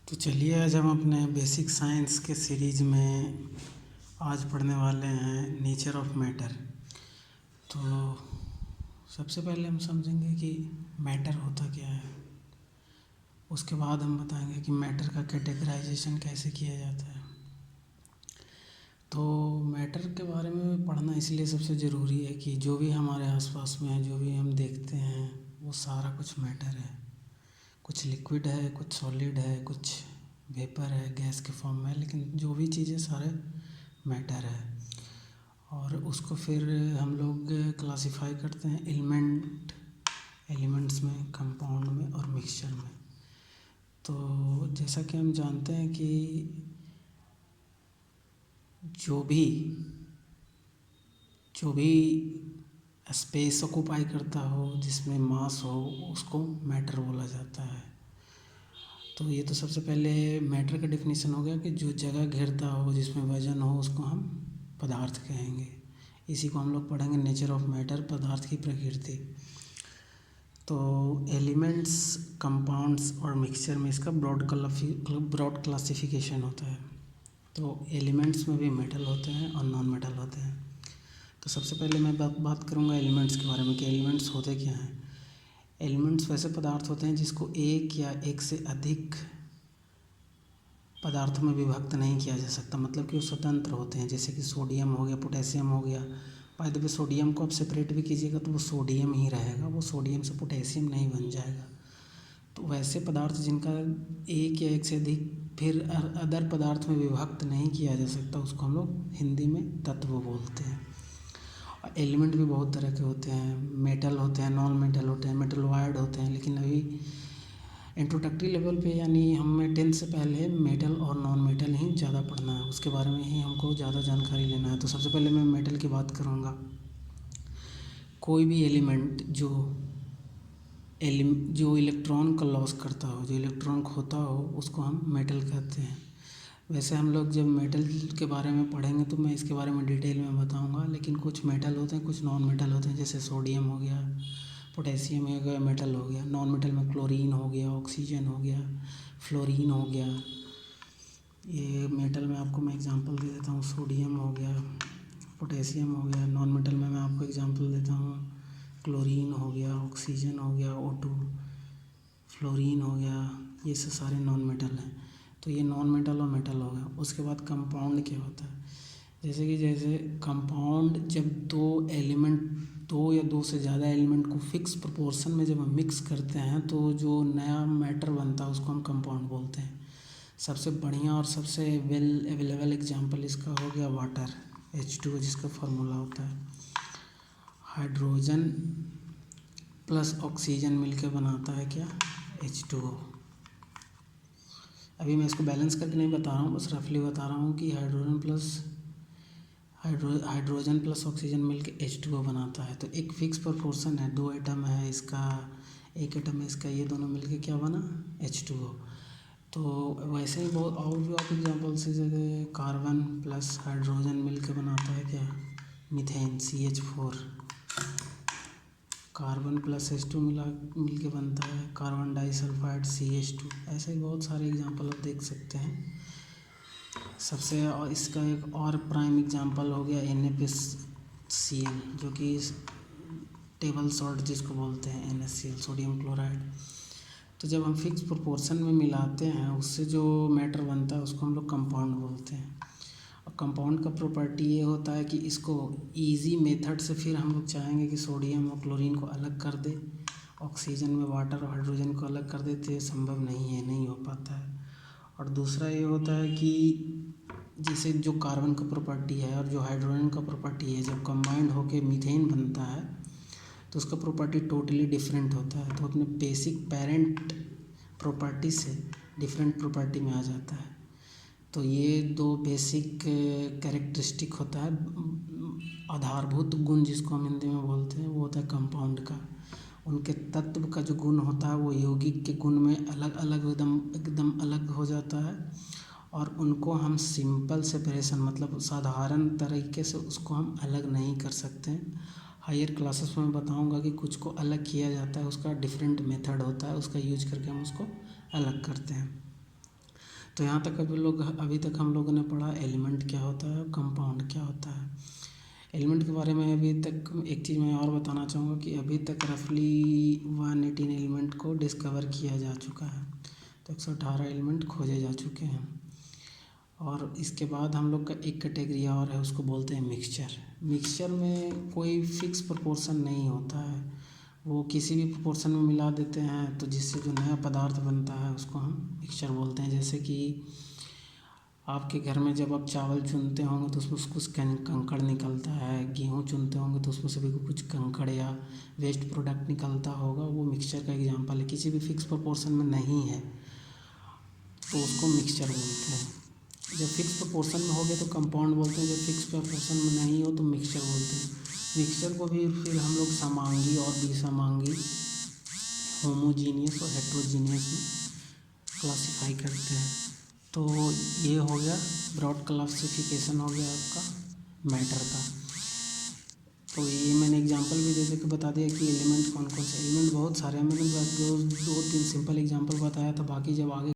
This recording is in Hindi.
तो चलिए आज हम अपने बेसिक साइंस के सीरीज में आज पढ़ने वाले हैं नेचर ऑफ मैटर। तो सबसे पहले हम समझेंगे कि मैटर होता क्या है। उसके बाद हम बताएंगे कि मैटर का कैटेगराइजेशन कैसे किया जाता है। तो मैटर के बारे में पढ़ना इसलिए सबसे ज़रूरी है कि जो भी हमारे आसपास में है, जो भी हम देखते हैं, वो सारा कुछ मैटर है। कुछ लिक्विड है, कुछ सॉलिड है, कुछ वेपर है, गैस के फॉर्म में, लेकिन जो भी चीज़ें सारे मैटर है। और उसको फिर हम लोग क्लासिफाई करते हैं एलिमेंट्स में, कंपाउंड में और मिक्सचर में। तो जैसा कि हम जानते हैं कि जो भी स्पेस ऑक्यूपाई करता हो, जिसमें मास हो, उसको मैटर बोला जाता है। तो ये तो सबसे पहले मैटर का डेफिनेशन हो गया कि जो जगह घेरता हो, जिसमें वजन हो, उसको हम पदार्थ कहेंगे। इसी को हम लोग पढ़ेंगे नेचर ऑफ मैटर, पदार्थ की प्रकृति। तो एलिमेंट्स, कंपाउंड्स और मिक्सचर में इसका ब्रॉड क्लासिफिकेशन होता है। तो एलिमेंट्स में भी मेटल होते हैं और नॉन मेटल होते हैं। तो सबसे पहले मैं बात करूँगा एलिमेंट्स के बारे में कि एलिमेंट्स होते क्या हैं। एलिमेंट्स वैसे पदार्थ होते हैं जिसको एक या एक से अधिक पदार्थों में विभक्त नहीं किया जा सकता, मतलब कि वो स्वतंत्र होते हैं। जैसे कि सोडियम हो गया, पोटेशियम हो गया। बाय द वे सोडियम को आप सेपरेट भी कीजिएगा तो वो सोडियम ही रहेगा, वो सोडियम से पोटेशियम नहीं बन जाएगा। तो वैसे पदार्थ जिनका एक या एक से अधिक फिर अदर पदार्थ में विभक्त नहीं किया जा सकता, उसको हम लोग हिंदी में तत्व बोलते हैं। एलिमेंट भी बहुत तरह के होते हैं, मेटल होते हैं, नॉन मेटल होते हैं, मेटल वायर्ड होते हैं। लेकिन अभी इंट्रोडक्टरी लेवल पे यानी हमें 10th से पहले मेटल और नॉन मेटल ही ज़्यादा पढ़ना है, उसके बारे में ही हमको ज़्यादा जानकारी लेना है। तो सबसे पहले मैं मेटल की बात करूँगा। कोई भी एलिमेंट जो इलेक्ट्रॉन का लॉस करता हो, जो इलेक्ट्रॉन खोता हो, उसको हम मेटल कहते हैं। वैसे हम लोग जब मेटल के बारे में पढ़ेंगे तो मैं इसके बारे में डिटेल में बताऊंगा, लेकिन कुछ मेटल होते हैं, कुछ नॉन मेटल होते हैं। जैसे सोडियम हो गया, पोटेशियम हो गया, मेटल हो गया। नॉन मेटल में क्लोरीन हो गया, ऑक्सीजन हो गया, फ्लोरीन हो गया। ये मेटल में आपको मैं एग्जांपल दे देता हूँ। सोडियम हो गया, पोटेशियम हो गया। नॉन मेटल में मैं आपको एग्जांपल देता हूँ, क्लोरीन हो गया, ऑक्सीजन हो गया, O2, फ्लोरीन हो गया। ये सब सारे नॉन मेटल हैं। तो ये नॉन मेटल और मेटल हो गया। उसके बाद कंपाउंड क्या होता है। जैसे कंपाउंड जब दो या दो से ज़्यादा एलिमेंट को फिक्स प्रोपोर्शन में जब हम मिक्स करते हैं तो जो नया मैटर बनता है उसको हम कंपाउंड बोलते हैं। सबसे बढ़िया और सबसे वेल अवेलेबल एग्जांपल इसका हो गया वाटर, H2O, जिसका फार्मूला होता है हाइड्रोजन प्लस ऑक्सीजन मिलकर बनाता है क्या, H2O। अभी मैं इसको बैलेंस करके नहीं बता रहा हूँ, बस रफली बता रहा हूँ कि हाइड्रोजन प्लस ऑक्सीजन मिलकर H2O बनाता है। तो एक फिक्स प्रोपोर्शन है, दो एटम है इसका, एक एटम है इसका, ये दोनों मिलके क्या बना, H2O। तो वैसे ही बहुत और भी आप एग्जाम्पल्स है, जैसे कार्बन प्लस हाइड्रोजन मिलके बनाता है क्या, methane, CH4। Carbon plus H2 मिल के बनता है कार्बन डाइसल्फाइड, CH2। ऐसे ही बहुत सारे एग्जांपल आप देख सकते हैं। सबसे और इसका एक और प्राइम एग्जांपल हो गया NaCl, जो कि टेबल सॉल्ट जिसको बोलते हैं, NaCl, सोडियम क्लोराइड। तो जब हम फिक्स प्रोपोर्शन में मिलाते हैं, उससे जो मैटर बनता है उसको हम लोग कंपाउंड बोलते हैं। और कंपाउंड का प्रॉपर्टी ये होता है कि इसको इजी मेथड से फिर हम लोग चाहेंगे कि सोडियम और क्लोरीन को अलग कर दे, ऑक्सीजन में वाटर और हाइड्रोजन को अलग कर दे, तो ये संभव नहीं है, नहीं हो पाता है। और दूसरा ये होता है कि जैसे जो कार्बन का प्रॉपर्टी है और जो हाइड्रोजन का प्रॉपर्टी है, जब कंबाइंड होकर मीथेन बनता है तो उसका प्रॉपर्टी टोटली डिफरेंट होता है। तो अपने बेसिक पेरेंट प्रॉपर्टी से डिफरेंट प्रॉपर्टी में आ जाता है। तो ये दो बेसिक कैरेक्टरिस्टिक होता है, आधारभूत गुण जिसको हम हिंदी में बोलते हैं, वो होता है कंपाउंड का। उनके तत्व का जो गुण होता है वो यौगिक के गुण में अलग अलग एकदम अलग हो जाता है। और उनको हम सिंपल सेपरेशन, मतलब साधारण तरीके से उसको हम अलग नहीं कर सकते हैं। हायर क्लासेस में बताऊंगा कि कुछ को अलग किया जाता है, उसका डिफरेंट मेथड होता है, उसका यूज करके हम उसको अलग करते हैं। तो यहाँ तक अभी तक हम लोगों ने पढ़ा एलिमेंट क्या होता है और कंपाउंड क्या होता है। एलिमेंट के बारे में अभी तक एक चीज़ मैं और बताना चाहूँगा कि अभी तक रफली 118 एलिमेंट को डिस्कवर किया जा चुका है। तो 118 एलिमेंट खोजे जा चुके हैं। और इसके बाद हम लोग का एक कैटेगरी और है, उसको बोलते हैं मिक्सचर। मिक्सचर में कोई फिक्स प्रोपोर्शन नहीं होता है, वो किसी भी प्रोपोर्शन में मिला देते हैं, तो जिससे जो नया पदार्थ बनता है उसको हम मिक्सचर बोलते हैं। जैसे कि आपके घर में जब आप चावल चुनते होंगे तो उसमें कुछ कंकड़ निकलता है, गेहूँ चुनते होंगे तो उसमें सभी को कुछ कंकड़ या वेस्ट प्रोडक्ट निकलता होगा, वो मिक्सचर का एग्जांपल है। किसी भी फिक्स प्रोपोर्शन में नहीं है तो उसको मिक्सचर बोलते हैं। जब फिक्स प्रोपोर्शन में हो गया तो कंपाउंड बोलते हैं, जब फिक्स प्रोपोर्शन में नहीं हो तो मिक्सचर बोलते हैं। मिक्सचर को भी फिर हम लोग समांगी और विसमांगी, होमोजीनियस और हेट्रोजीनियस में क्लासिफाई करते हैं। तो ये हो गया ब्रॉड क्लासिफिकेशन हो गया आपका मैटर का। तो ये मैंने एग्जांपल भी दे के बता दिया कि एलिमेंट कौन कौन से एलिमेंट बहुत सारे हैं। मैंने बस जो 2-3 सिंपल एग्जांपल बताया था, बाकी जब आगे